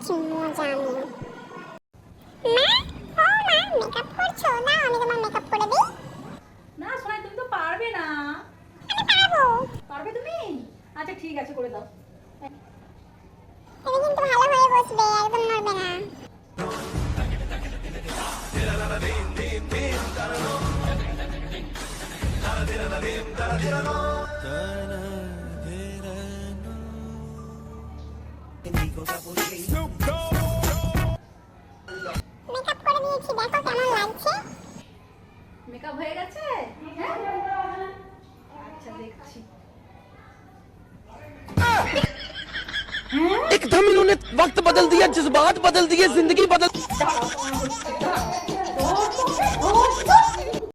দেখাচ্ছি মজা আমি। মা, ও মা, মেকআপ করছো? না, আমি তোমার মেকআপ করে দিই। না সোনাই, তুমি তো পারবে না। আমি পারবো। পারবে তুমি? আচ্ছা ঠিক আছে, করে দাও। তুমি কিন্তু ভালো হয়ে বসবে, একদম নড়বে না। মেকআপ করে দিয়েছি, দেখো কেমন লাগছে। মেকআপ হয়ে গেছে? হ্যাঁ, আচ্ছা দেখছি। एकदम इन्होंने वक्त बदल दिया, जज्बात बदल दिए, जिंदगी बदल